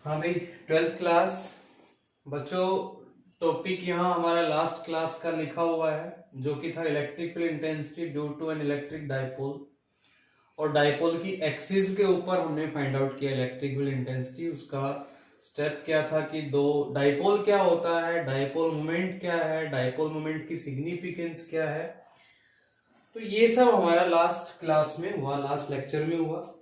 हाँ भाई, 12th class बच्चों। टॉपिक यहाँ हमारा लास्ट क्लास का लिखा हुआ है जो कि था electric field intensity due to an electric dipole. और डाइपोल की एक्सिस के ऊपर हमने फाइंड आउट किया इलेक्ट्रिक फील्ड इंटेंसिटी। उसका स्टेप क्या था कि दो डाइपोल क्या होता है, डाइपोल मोमेंट क्या है, डाइपोल मोमेंट की सिग्निफिकेंस क्या है। तो ये सब हमारा लास्ट क्लास में हुआ, लास्ट लेक्चर में हुआ।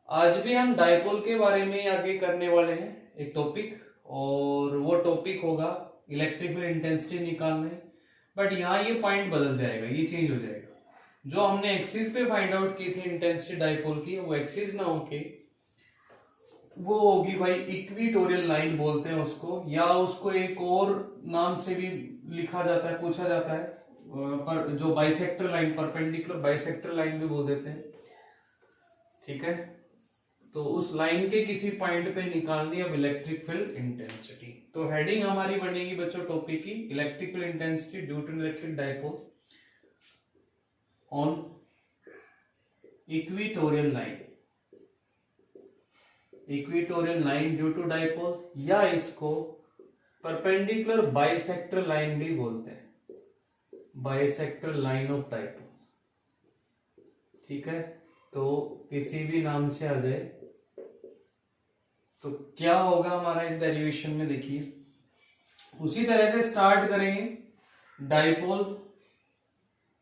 आज भी हम डाइपोल के बारे में आगे करने वाले हैं एक टॉपिक, और वो टॉपिक होगा इलेक्ट्रिक फील्ड इंटेंसिटी निकालने। बट यहाँ ये पॉइंट बदल जाएगा, ये चेंज हो जाएगा। जो हमने एक्सिस पे फाइंड आउट की थी इंटेंसिटी डाइपोल की, वो एक्सिस ना होके वो होगी भाई इक्विटोरियल लाइन बोलते हैं उसको, या उसको एक और नाम से भी लिखा जाता है, पूछा जाता है, पर जो bisector line, perpendicular bisector line भी बोल देते हैं। ठीक है, तो उस लाइन के किसी पॉइंट पे निकालनी अब इलेक्ट्रिक फील्ड इंटेंसिटी। तो हेडिंग हमारी बनेगी बच्चों टॉपिक की electric field intensity due to electric dipole on equatorial line, equatorial line due to dipole, या इसको परपेंडिकुलर बाइसेक्टर लाइन भी बोलते हैं, बाइसेक्टर लाइन ऑफ डाइपोल। ठीक है, तो किसी भी नाम से आ जाए तो क्या होगा हमारा इस डेरिवेशन में, देखिए उसी तरह से स्टार्ट करेंगे। डाइपोल,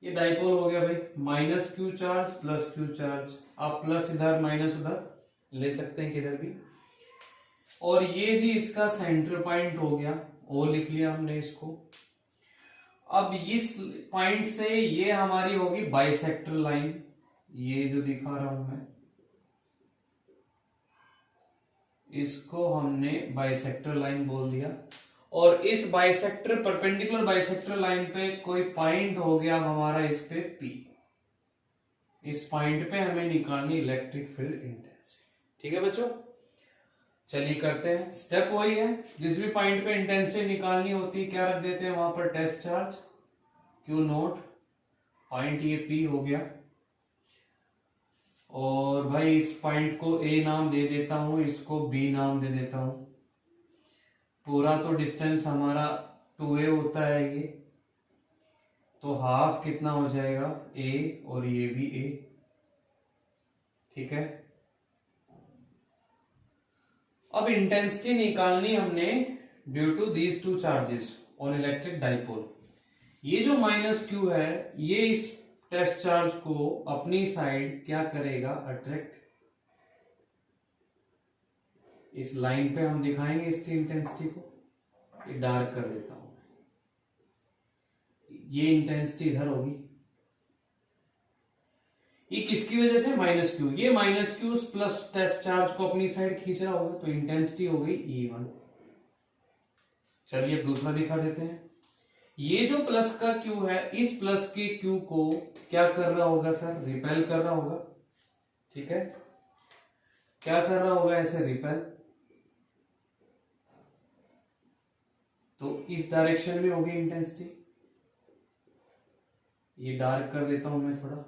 ये डाइपोल हो गया भाई, minus Q charge plus Q charge, आप प्लस इधर माइनस उधर ले सकते हैं किधर भी। और ये जी इसका सेंटर पॉइंट हो गया, ओ लिख लिया हमने इसको। अब इस पॉइंट से ये हमारी होगी बाइसेक्टर लाइन, ये जो दिखा रहा हूं मैं, इसको हमने बाइसेक्टर लाइन बोल दिया। और इस बाइसेक्टर, परपेंडिकुलर बाइसेक्टर लाइन पे कोई पॉइंट हो गया हमारा इस पे P। इस पॉइंट पे हमें निकालनी इलेक्ट्रिक फील्ड इंटेंसिटी। ठीक है बच्चों, चलिए करते हैं। स्टेप वही है, जिस भी पॉइंट पे इंटेंसिटी निकालनी होती है क्या रख देते हैं वहां पर, test charge Q note, point ये P हो गया। और भाई इस पॉइंट को A नाम दे देता हूं, इसको B नाम दे देता हूं। पूरा तो डिस्टेंस हमारा 2a होता है ये, तो हाफ कितना हो जाएगा A, और ये भी A। ठीक है, अब इंटेंसिटी निकालनी हमने due to these two charges on electric dipole. ये जो माइनस क्यू है, ये इस टेस्ट चार्ज को अपनी साइड क्या करेगा, अट्रैक्ट। इस लाइन पे हम दिखाएंगे इसकी इंटेंसिटी को, ये डार्क कर देता हूं, ये इंटेंसिटी इधर होगी। ये किसकी वजह से, माइनस क्यू, ये minus Q plus test charge को अपनी साइड खींच रहा होगा, तो इंटेंसिटी हो गई E1। चलिए अब दूसरा दिखा देते हैं। ये जो प्लस का क्यू है, इस प्लस के क्यू को क्या कर रहा होगा सर, रिपेल कर रहा होगा। ठीक है, क्या कर रहा होगा, ऐसे रिपेल। तो इस डायरेक्शन में होगी इंटेंसिटी, ये डार्क कर देता हूं मैं थोड़ा।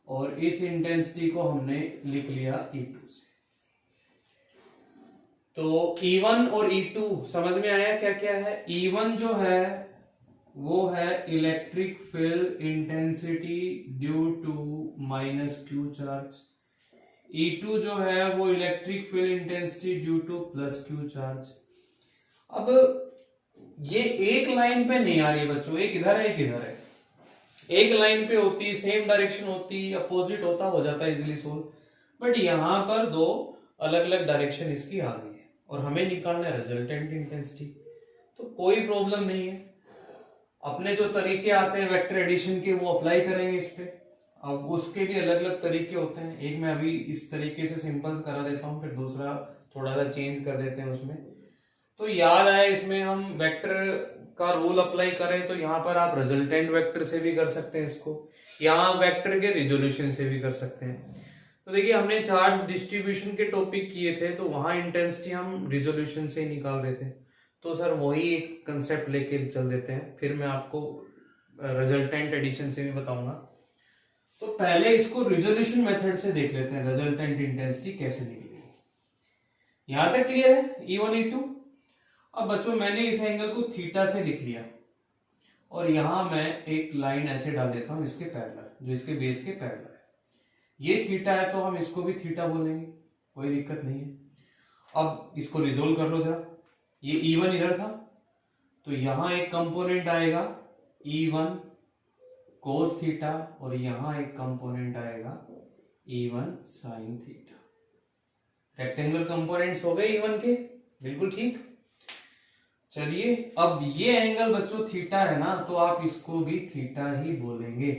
और इस इंटेंसिटी को हमने लिख लिया E2 से। तो E1 और E2 समझ में आया क्या क्या है। E1 जो है वो है electric field intensity due to minus Q charge. E2 जो है वो electric field intensity due to plus Q charge. अब ये एक लाइन पे नहीं आ रही बच्चों, एक इधर है एक इधर है। एक लाइन पे होती, सेम डायरेक्शन होती, अपोजिट होता, हो जाता है इजिली सोल्व। बट यहां पर दो अलग अलग डायरेक्शन इसकी आ गई है, और हमें निकालना है रिजल्टेंट इंटेंसिटी। तो कोई प्रॉब्लम नहीं है, अपने जो तरीके आते हैं वेक्टर एडिशन के वो अप्लाई करेंगे इस पे। अब उसके भी अलग अलग तरीके होते हैं, एक मैं अभी इस तरीके से सिंपल करा देता हूं, फिर दूसरा थोड़ा सा चेंज कर देते हैं उसमें। तो याद आए, इसमें हम वेक्टर का रूल अप्लाई करें तो यहाँ पर आप रिजल्टेंट वेक्टर से भी कर सकते हैं इसको, यहाँ वेक्टर के रिजोल्यूशन से भी कर सकते हैं। तो देखिए हमने चार्ज डिस्ट्रीब्यूशन के टॉपिक किए थे, तो वहां इंटेंसिटी हम रिजोल्यूशन से निकाल रहे थे। तो सर वही एक कंसेप्ट लेके चल देते हैं, फिर मैं आपको रिजल्टेंट एडिशन से भी बताऊंगा। तो पहले इसको रिजोल्यूशन मेथड से देख लेते हैं, रिजल्टेंट इंटेंसिटी कैसे निकलेगी। यहां तक क्लियर है E1 E2। अब बच्चों मैंने इस एंगल को थीटा से लिख लिया और यहां मैं एक लाइन ऐसे डाल देता हूं इसके पैरेलल, जो इसके बेस के पैरेलल है। ये थीटा है तो हम इसको भी थीटा बोलेंगे, कोई दिक्कत नहीं है। अब इसको रिजोल्व कर लो जरा। ये E1 इधर था तो यहां एक कंपोनेंट आएगा E1 कोस थीटा और यहां एक कंपोनेंट आएगा E1 sine theta. Rectangular components हो गए E1 के, बिल्कुल ठीक। चलिए अब ये एंगल बच्चों थीटा है ना, तो आप इसको भी थीटा ही बोलेंगे,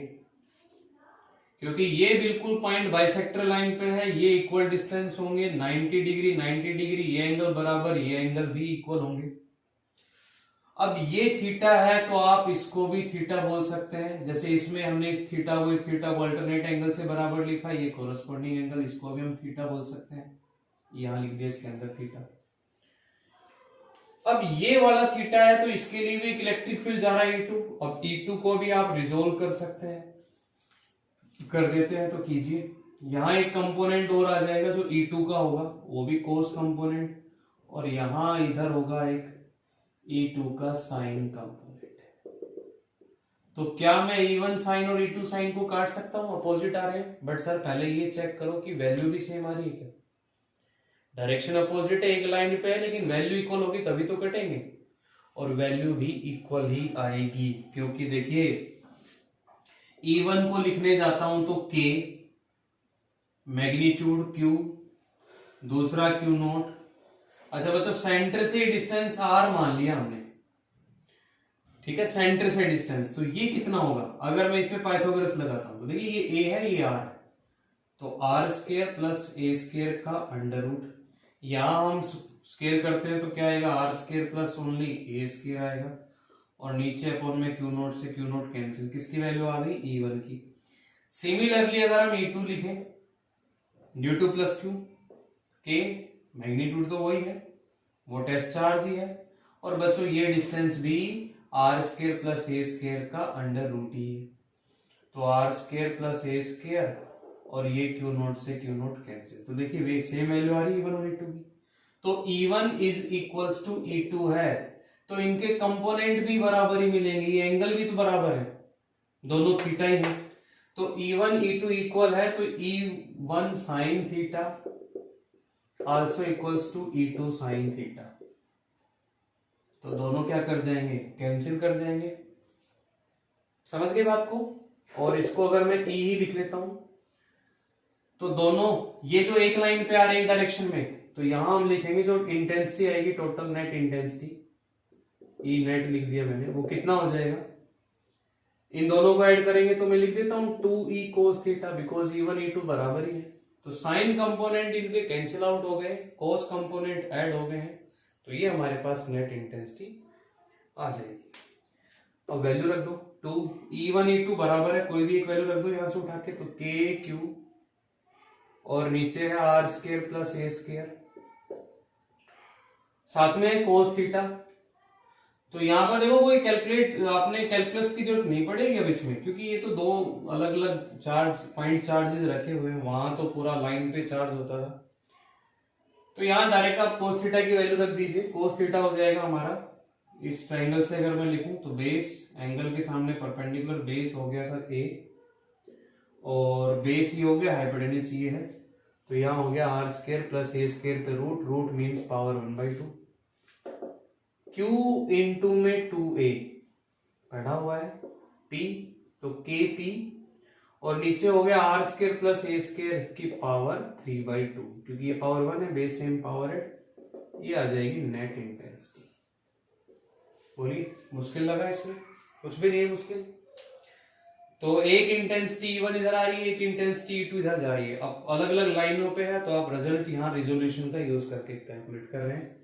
क्योंकि ये बिल्कुल पॉइंट बाइसेक्टर लाइन पे है, ये इक्वल डिस्टेंस होंगे 90 डिग्री 90 डिग्री, ये एंगल बराबर, ये एंगल भी इक्वल होंगे। अब ये थीटा है तो आप इसको भी थीटा बोल सकते हैं, जैसे इसमें हमने इस थीटा को अल्टरनेट एंगल से बराबर लिखा, ये कोरस्पॉन्डिंग एंगल, इसको भी हम थीटा बोल सकते हैं, यहां लिख दिया इसके अंदर थीटा। अब ये वाला थीटा है तो इसके लिए भी इलेक्ट्रिक फील्ड जा रहा है E2। अब E2 को भी आप रिजोल्व कर सकते हैं, कर देते हैं तो कीजिए। यहां एक कंपोनेंट और आ जाएगा जो E2 का होगा, वो भी कोस कंपोनेंट, और यहां इधर होगा एक E2 का साइन कंपोनेंट। तो क्या मैं E1 साइन और E2 साइन को काट सकता हूं? अपोजिट आ रहे हैं, बट सर पहले ये चेक करो कि वैल्यू भी सेम आ रही है क्या। डायरेक्शन अपोजिट है, एक लाइन पे है, लेकिन वैल्यू इक्वल होगी तभी तो कटेंगे, और वैल्यू भी इक्वल ही आएगी, क्योंकि देखिए E1 को लिखने जाता हूं तो K मैग्नीट्यूड Q, दूसरा Q नोट। अच्छा बच्चों सेंटर से डिस्टेंस R मान लिया हमने, ठीक है, सेंटर से डिस्टेंस, तो ये कितना होगा अगर मैं इसमें पाइथागोरस लगाता हूं तो देखिए ये A है, ये R है, तो R square plus A square का अंडर रूट, यहां हम स्क्वायर करते हैं तो क्या आएगा, R square plus only A square आएगा, और नीचे अपॉन में Q नोट से Q नोट कैंसिल, किसकी वैल्यू आ गई, E1 की। सिमिलरली अगर हम E2 लिखें, due plus Q, K magnitude तो वही है, वो टेस्ट चार्ज ही है, और बच्चों ये डिस्टेंस भी R square plus A square का अंडर रूट ही है, तो R square plus A square और ये Q नोट से Q नोट कैंसिल, तो देखिए वे सेम वैल्यू आ रही है E1 और E2 की। तो E1 is equals to E2 है, तो इनके कंपोनेंट भी बराबर ही मिलेंगे, ये एंगल भी तो बराबर है, दोनों थीटा ही है, तो E1 E2 इक्वल है, तो E1 sine theta also equals to E2 sine theta, तो दोनों क्या कर जाएंगे, कैंसिल कर जाएंगे। समझ गए बात को। और इसको अगर मैं E ही लिख लेता हूं तो दोनों ये जो एक लाइन पे आ रही है डायरेक्शन में, तो यहां हम लिखेंगे जो इंटेंसिटी आएगी, total net intensity, E net लिख दिया मैंने, वो कितना हो जाएगा, इन दोनों को ऐड करेंगे तो मैं लिख देता हूं 2E cos theta, because E1 E2 बराबर ही है, तो साइन कंपोनेंट इनके कैंसिल आउट हो गए, कॉस कंपोनेंट ऐड हो गए हैं, तो ये हमारे पास नेट इंटेंसिटी आ जाएगी। अब वैल्यू रख दो, 2E1 E2 बराबर है, कोई भी एक वैल्यू रख दो यहां से उठा के, तो KQ और नीचे है R square plus A square, साथ में है cos थीटा। तो यहां पर देखो कोई कैलकुलेट, आपने कैलकुलस की जरूरत नहीं पड़ेगी अब इसमें, क्योंकि ये तो दो अलग अलग चार्ज पॉइंट चार्जेस रखे हुए हैं, वहां तो पूरा लाइन पे चार्ज होता था, तो यहां डायरेक्ट आप cos थीटा की वैल्यू रख दीजिए। cos थीटा हो जाएगा हमारा, इस ट्राइंगल से अगर मैं लिखूं तो बेस एंगल के सामने परपेंडिकुलर, बेस हो गया सर A, और बेस ही हो गया, हाइपोटेन्यूज ये है, तो यहां हो गया R square plus A square पे root, root means power 1/2, Q into में 2A पढ़ा हुआ है, P तो KP, और नीचे हो गया R square plus A square की पावर 3/2, क्योंकि ये पावर 1 है, बेस सेम पावर है, ये आ जाएगी नेट इंटेंसिटी। बोलिए मुश्किल लगा इसमें? कुछ भी नहीं है मुश्किल। तो एक इंटेंसिटी E1 इधर आ रही है, एक इंटेंसिटी E2 इधर जा रही है, अब अलग अलग लाइनों पे है, तो आप रिजल्ट यहाँ रिजोल्यूशन का यूज करके कैलकुलेट कर रहे हैं।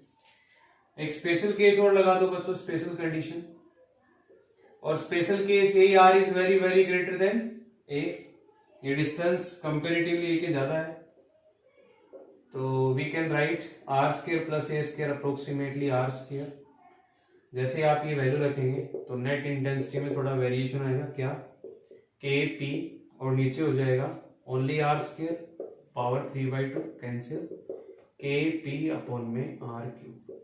एक स्पेशल केस और लगा दो बच्चों, स्पेशल कंडीशन, और स्पेशल केस यही R is very very greater than A, ये डिस्टेंस कंपेरेटिवली A के ज्यादा है, तो we can write R square plus A square approximately R square. जैसे आप ये वैल्यू रखेंगे तो नेट इंटेंसिटी में थोड़ा वेरिएशन आएगा, क्या KP, और नीचे हो जाएगा only R square power 3/2 cancel, के पी अपॉन में आर क्यूब।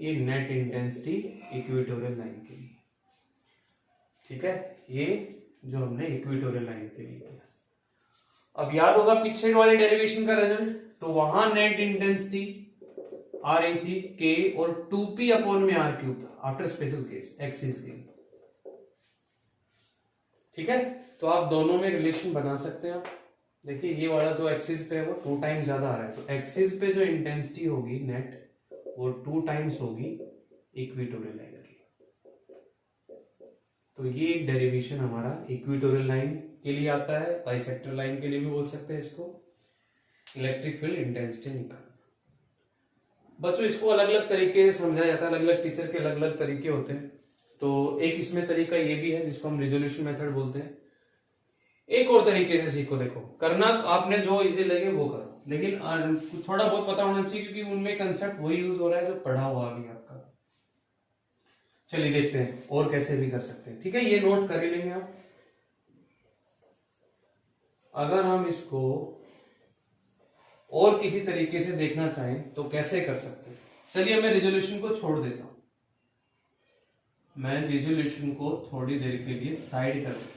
ये नेट इंटेंसिटी इक्वेटोरियल लाइन के लिए, ठीक है, ये जो हमने इक्वेटोरियल लाइन के लिए किया। अब याद होगा पीछे वाले डेरिवेशन का रिजल्ट, तो वहां नेट इंटेंसिटी आ रही थी के और 2p अपॉन में आर क्यूब था आफ्टर स्पेशल केस एक्सिस के, ठीक है। तो आप दोनों में रिलेशन बना सकते हैं। देखिए ये वाला जो एक्सिस पे है वो 2 टाइम्स ज्यादा आ रहा है, तो एक्सिस पे जो इंटेंसिटी होगी नेट वो 2 टाइम्स होगी इक्वेटोरियल लाइन की। तो ये एक डेरिवेशन हमारा इक्वेटोरियल लाइन के लिए आता है, बाइसेक्टर लाइन के लिए भी बोल सकते हैं इसको, इलेक्ट्रिक फील्ड इंटेंसिटी निकालना। बच्चों इसको अलग अलग तरीके से समझाया जाता है, अलग अलग टीचर के अलग अलग तरीके होते हैं। तो एक इसमें तरीका ये भी है जिसको हम रिजोल्यूशन मेथड बोलते हैं। एक और तरीके से सीखो, देखो करना आपने जो इजी लगे वो करो, लेकिन थोड़ा बहुत पता होना चाहिए क्योंकि उनमें कंसेप्ट वही यूज हो रहा है जो पढ़ा हुआ अभी आपका। चलिए देखते हैं और कैसे भी कर सकते हैं, ठीक है। ये नोट कर ही लेंगे आप। अगर हम इसको और किसी तरीके से देखना चाहें तो कैसे कर सकते हैं। चलिए मैं रिजोल्यूशन को छोड़ देता हूं, मैं रिजोल्यूशन को थोड़ी देर के लिए साइड कर देता हूं,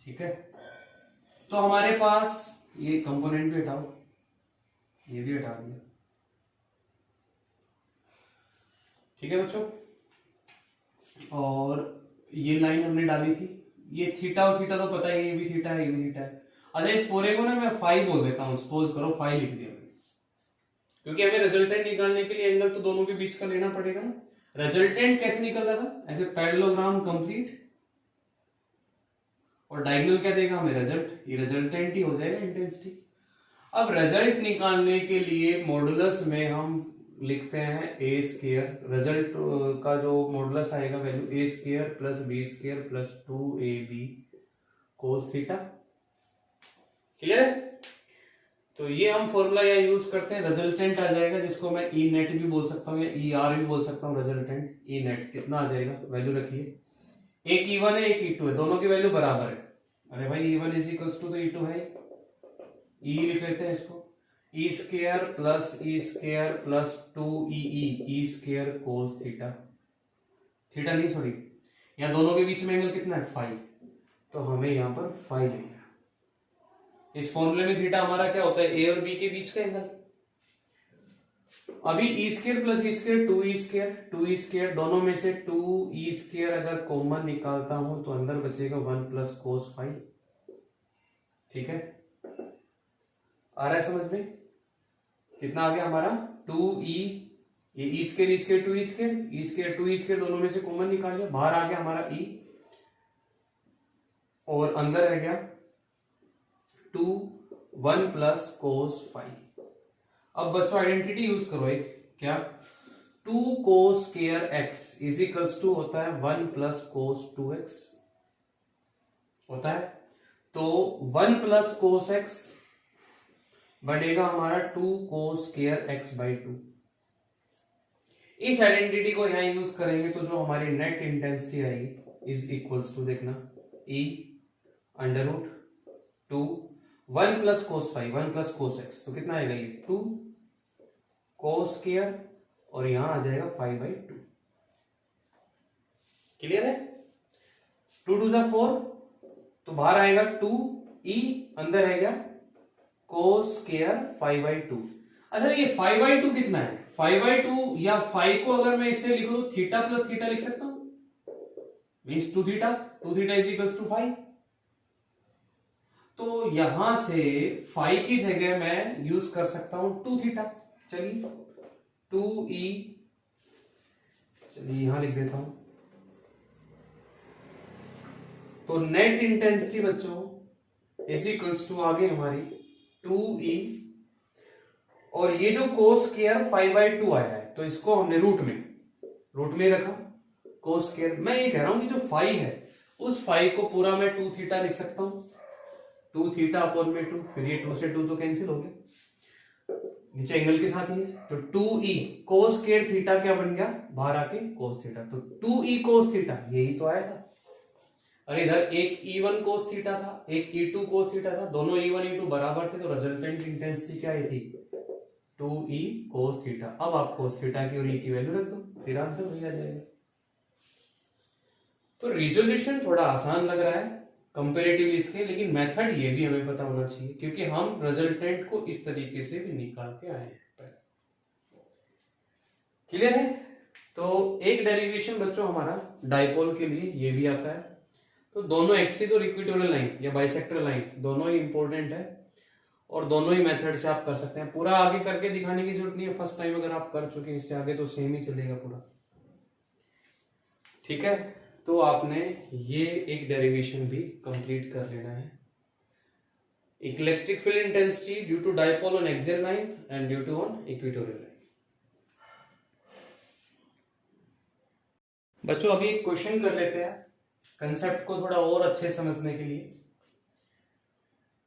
ठीक है। तो हमारे पास ये कंपोनेंट भी हटाओ, ये भी हटा दिया, ठीक है बच्चों। और ये लाइन हमने डाली थी, ये थीटा और थीटा तो पता ही, ये भी थीटा है ये भी थीटा है। अच्छा इस पूरे को ना मैं फाई बोल देता हूं, सपोज करो फाई लिख दिया मैंने, क्योंकि हमें रिजल्टेंट निकालने के लिए एंगल तो दोनों के बीच का लेना पड़ेगा ना। रिजल्टेंट कैसे निकलता था, ऐसे पैरेललोग्राम कंप्लीट और डायगोनल क्या देगा हमें, रिजल्ट, ये रिजल्टेंट ही हो जाएगा इंटेंसिटी। अब रिजल्ट निकालने के लिए मॉडुलस में हम लिखते हैं ए स्क्वायर, रिजल्ट का जो मॉडुलस आएगा value A square plus B square plus 2ab cos theta, clear है। तो ये हम फॉर्मूला या यूज करते हैं, रिजल्टेंट आ जाएगा जिसको मैं ई नेट भी बोल सकता हूँ या ई आर भी बोल सकता हूँ। रिजल्टेंट ई नेट कितना आ जाएगा, वैल्यू रखिए, एक E1 है एक E2 है, दोनों की वैल्यू बराबर है। अरे भाई E1 इज इक्वल्स टू तो E2 है, E लिख लेते हैं इसको, E square plus 2EE square cos theta, theta नहीं सॉरी, यहाँ दोनों के बीच में एंगल कितना है फाई, तो हमें यहाँ पर फाई लेना है। इस फॉर्मूले में थीटा हमारा क्या होता है, ए और बी के बीच का एंगल। अभी ई square plus E square 2E square दोनों में से 2E स्क्वायर अगर कॉमन निकालता हूं तो अंदर बचेगा 1 प्लस कोस फाई, ठीक है। आ रहा है समझ में, कितना आ गया हमारा 2E, ये ई स्क्वायर 2E स्क्वायर दोनों में से कॉमन निकाल लिया, बाहर आ गया हमारा E और अंदर रह गया 1 प्लस कोस फाई। अब बच्चों आइडेंटिटी यूज करो एक, क्या 2 cos square x is equals to होता है 1 प्लस कोस 2x होता है, तो 1 प्लस कोस एक्स बढ़ेगा हमारा 2 कोस स्क्वायर एक्स बाई 2। इस आइडेंटिटी को यहां यूज करेंगे तो जो हमारी नेट इंटेंसिटी आएगी इज इक्वल्स टू देखना e under root 2 1 plus cos phi 1 plus cos x, तो कितना आएगा ये 2 कोस स्क्वायर और यहां आ जाएगा 5/2, क्लियर है। 2 2 जा 4, तो बाहर आएगा 2e, अंदर आएगा कोस स्क्वायर 5/2। अच्छा ये 5/2 कितना है, 5/2 या 5 को अगर मैं इससे लिखूं तो थीटा प्लस थीटा लिख सकता हूं, means 2 theta is equals to 5। तो यहां से 5 की जगह मैं यूज कर सकता हूं 2 थीटा। चलिए 2e, चलिए यहां लिख देता हूं, तो नेट इंटेंसिटी बच्चों इज इक्वल्स टू आ गई हमारी 2e, और ये जो कोस स्क्वायर 5/2 आया है तो इसको हमने रूट में रखा कोस स्क्वायर। मैं ये कह रहा हूं कि जो 5 है उस 5 को पूरा मैं 2 थीटा लिख सकता हूं, 2 थीटा अपॉन में 2, फिर ये 2 से 2 तो कैंसिल हो गया, नीचे एंगल के साथ ही है, तो 2e कोस स्क्वायर थीटा क्या बन गया, बाहर आके कोस थीटा, तो 2e कोस थीटा यही तो आया था। और इधर एक E1 कोस थीटा था, एक E2 कोस थीटा था, दोनों E1 E2 बराबर थे, तो रिजल्टेंट इंटेंसिटी क्या आई थी 2e cos थीटा। अब आप cos थीटा की और e की वैल्यू रख दो, फिर आंसर वही आ जाएगा। तो रिजोल्यूशन थोड़ा आसान लग रहा है कंपेरेटिवली इसके, लेकिन मेथड ये भी हमें पता होना चाहिए, क्योंकि हम रिजल्टेंट को इस तरीके से भी निकाल के आए हैं। क्लियर है? तो एक डेरिवेशन बच्चों हमारा डाइपोल के लिए ये भी आता है। तो दोनों एक्सिस और इक्वेटोरियल लाइन या बाइसेक्टर लाइन दोनों ही इंपॉर्टेंट है, और दोनों ही मेथड से आप कर सकते हैं। पूरा आगे करके दिखाने की जरूरत नहीं है, फर्स्ट टाइम अगर आप कर चुके हैं, इससे आगे तो सेम ही चलेगा पूरा। ठीक है, तो आपने ये एक डेरिवेशन भी कंप्लीट कर लेना है। Electric field intensity due to dipole on axial line and due to on equatorial line. बच्चों अभी एक क्वेश्चन कर लेते हैं कंसेप्ट को थोड़ा और अच्छे समझने के लिए।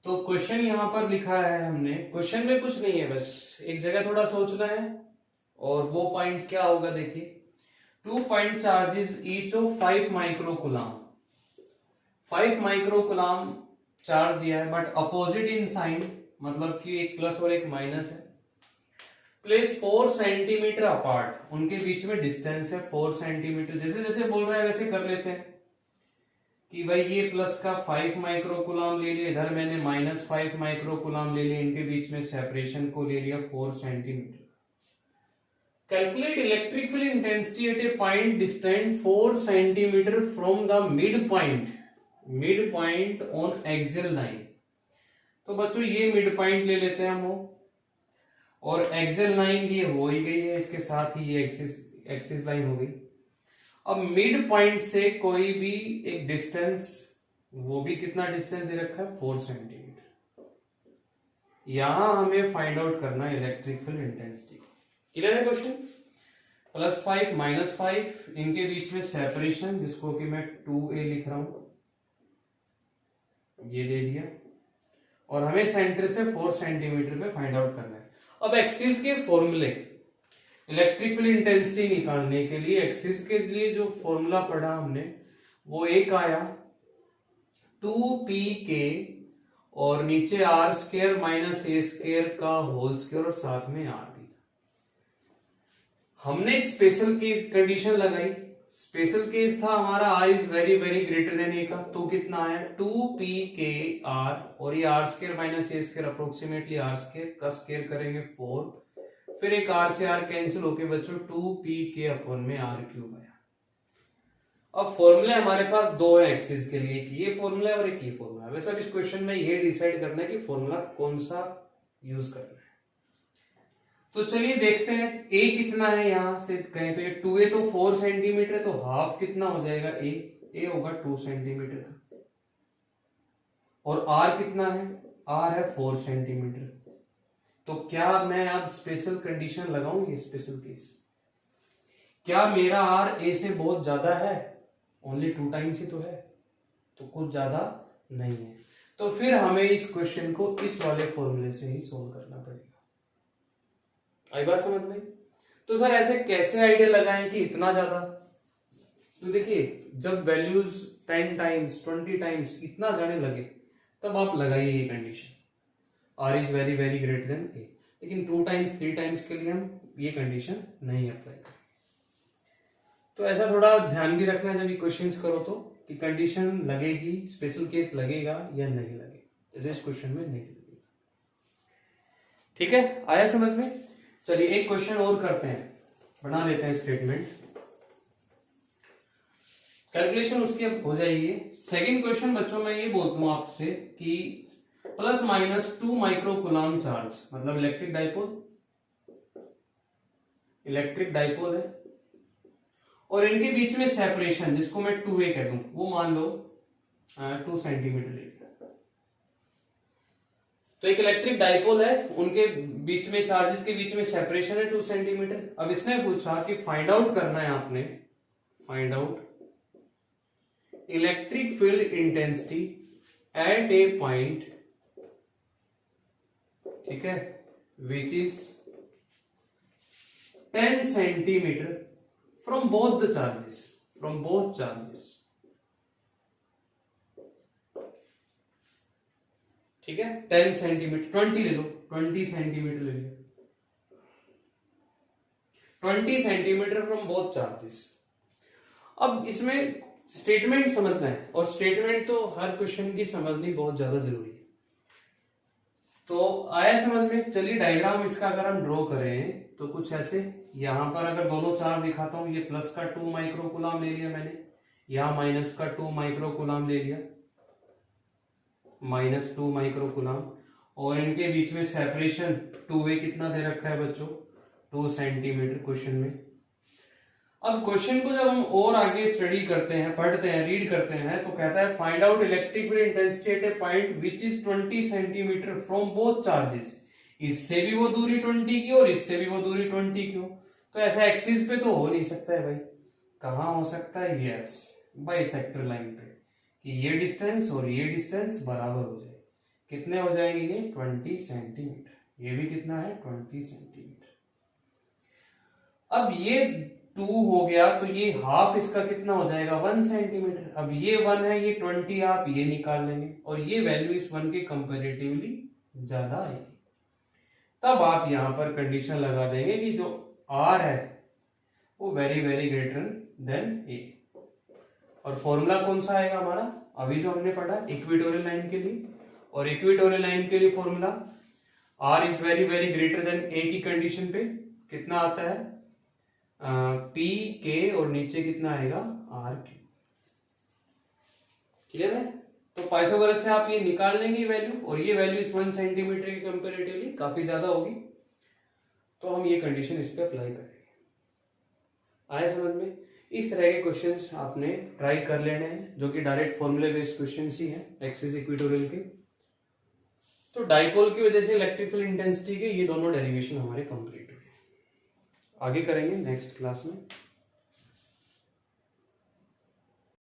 तो क्वेश्चन यहां पर लिखा है हमने, क्वेश्चन में कुछ नहीं है, बस एक जगह थोड़ा सोचना है, और वो पॉइंट क्या होगा देखिए। 2 point charges each of 5 microcoulomb, 5 microcoulomb charge दिया है, बट अपोजिट इन साइन, मतलब कि एक प्लस और एक माइनस है। प्लेस 4 सेंटीमीटर अपार्ट, उनके बीच में डिस्टेंस है 4 सेंटीमीटर। जैसे जैसे बोल रहा है वैसे कर लेते हैं कि भाई ये प्लस का 5 माइक्रोकुलाम ले लिया, इधर मैंने माइनस 5 माइक्रोकुलाम ले लिया, इनके बीच में सेपरेशन को ले लिया 4 centimetre. Calculate electric field intensity at A point distant 4 centimetre from the mid point on axial line. तो बच्चों ये मिड पॉइंट ले लेते हैं हम वो, और एक्सियल लाइन ये हो ही गई है, इसके साथ ही ये एक्सिस लाइन हो गई। अब मिड पॉइंट से कोई भी एक डिस्टेंस, वो भी कितना डिस्टेंस दे रखा है 4 सेंटीमीटर। यहां हमें फाइंड आउट करना है इलेक्ट्रिक फील्ड इंटेंसिटी। क्लियर है क्वेश्चन? +5 -5, इनके बीच में सेपरेशन जिसको कि मैं 2a लिख रहा हूं, ये दे दिया, और हमें सेंटर से 4 सेंटीमीटर पे फाइंड आउट करना है। अब एक्सिस के फॉर्मूले, इलेक्ट्रिक फील्ड इंटेंसिटी निकालने के लिए एक्सिस के लिए जो फॉर्मूला पढ़ा हमने, वो एक आया 2pk और नीचे r² माइनस a² का होल स्क्वायर और साथ में r भी था। हमने एक स्पेशल केस कंडीशन लगाई। स्पेशल केस था हमारा r is very very greater than a का, तो कितना आया 2pk r, और ये r² minus a² approximately r² का स्क्वायर करेंगे 4, फिर एक r से r कैंसिल होके बच्चों 2pk अपॉन में r³ आया। अब फॉर्मूले हमारे पास दो है एक्सिस के लिए, एक ये फॉर्मूला है और एक ये फॉर्मूला है। वैसे अब इस क्वेश्चन में ये डिसाइड करना है कि फॉर्मूला कौन सा यूज करना है। तो चलिए देखते हैं a कितना है, यहां से कहें तो ये 2a तो 4 सेंटीमीटर है, तो हाफ कितना हो जाएगा a होगा 2 सेंटीमीटर का, और r कितना है, r है 4 सेंटीमीटर। तो क्या मैं अब स्पेशल कंडीशन लगाऊंगी, स्पेशल केस, क्या मेरा r a से बहुत ज्यादा है, ओनली 2 टाइम्स ही तो है, तो कुछ ज्यादा नहीं है, तो फिर हमें इस क्वेश्चन को इस वाले फॉर्मूले से ही सोल्व करना पड़ेगा। आई बात समझ में? तो सर ऐसे कैसे आइडिया लगाएं कि इतना ज्यादा? तो देखिए जब वैल्यूज 10 टाइम्स 20 टाइम्स इतना जाने लगे तब आप लगाइए ये condition, r is very very greater than a। लेकिन 2 टाइम्स 3 टाइम्स के लिए हम ये कंडीशन नहीं अप्लाई करें। तो ऐसा थोड़ा ध्यान भी रखना जब ये क्वेश्चंस करो तो, कि कंडीशन लगेगी, स्पेशल केस लगेगा या नहीं लगेगा, जैसे इस क्वेश्चन में नहीं लगेगा। ठीक है, आया समझ में? चलिए एक क्वेश्चन और करते हैं, बना लेते हैं स्टेटमेंट, कैलकुलेशन उसकी अब हो जाएगी। सेकंड क्वेश्चन बच्चों मैं ये बोलता हूं आपसे कि ±2 माइक्रोकुलाम चार्ज, मतलब इलेक्ट्रिक डाइपोल है, और इनके बीच में सेपरेशन जिसको मैं 2a कह दूं, वो मान लो 2 सेंटीमीटर ले। तो एक इलेक्ट्रिक डाइपोल है, उनके बीच में चार्जेस के बीच में सेपरेशन है 2 सेंटीमीटर। अब इसने पूछा कि फाइंड आउट करना है आपने, find out electric field intensity at A point, ठीक है, which is 10 centimetre from both the charges, from both charges. ठीक है, 10 सेंटीमीटर, 20 ले लो, 20 सेंटीमीटर ले लो। 20 सेंटीमीटर फ्रॉम बोथ चार्जेस। अब इसमें स्टेटमेंट समझना है, और स्टेटमेंट तो हर क्वेश्चन की समझनी बहुत ज्यादा जरूरी है। तो आया समझ में? चलिए डायग्राम इसका अगर हम ड्रॉ करें तो कुछ ऐसे, यहां पर अगर दोनों चार्ज दिखाता हूं, ये प्लस का 2 माइक्रोकूलम ले लिया मैंने, यहां माइनस का 2 माइक्रोकूलम ले लिया, -2 माइक्रोकूलम, और इनके बीच में सेपरेशन 2a कितना दे रखा है बच्चों, 2 सेंटीमीटर क्वेश्चन में। अब क्वेश्चन को जब हम और आगे स्टडी करते हैं, पढ़ते हैं, रीड करते हैं, तो कहता है find out electric field intensity at A point which is 20 centimetre from both charges. इससे भी वो दूरी 20 की और इससे भी वो दूरी 20 की हो, तो ऐसा एक्सिस पे तो हो नहीं सकता है भाई। कहाँ हो सकता है? यस, बाइसेक्टर लाइन पे, कि ये डिस्टेंस और ये डिस्टेंस बराबर हो जाए। कितने हो जाएंगे ये? 20 सेंटीमीटर। ये भी कितना है? 20 सेंटीमीटर। अब ये 2 हो गया, तो ये हाफ इसका कितना हो जाएगा? 1 सेंटीमीटर। अब ये 1 है, ये 20 आप ये निकाल लेंगे, और ये वैल्यू इस 1 के कंपेरेटिवली ज्यादा आएगी। तब आप यहां पर कंडीशन लगा देंगे कि जो R है वो very very greater than A। और फॉर्मूला कौन सा आएगा हमारा? अभी जो हमने पढ़ा इक्वेटोरियल लाइन के लिए, और इक्वेटोरियल लाइन के लिए formula R is very very greater than A की कंडीशन पे कितना आता है? P K, और नीचे कितना आएगा? R Q। क्लियर है? तो पाइथागोरस से आप ये निकाल लेंगे वैल्यू, और ये वैल्यू इस 1 सेंटीमीटर के कंपेरेटिवली काफी ज्यादा होगी, तो हम ये कंडीशन इस पे अप्लाई करेंगे। आए समझ में? इस तरह के क्वेश्चंस आपने ट्राई कर लेने हैं, जो कि डायरेक्ट फॉर्मूले बेस्ड क्वेश्चंस ही हैं एक्सिस इक्वेटोरियल के। तो डाइपोल की वजह से इलेक्ट्रिक फील्ड इंटेंसिटी के ये दोनों डेरिवेशन हमारे कंप्लीट हुए। आगे करेंगे नेक्स्ट क्लास में।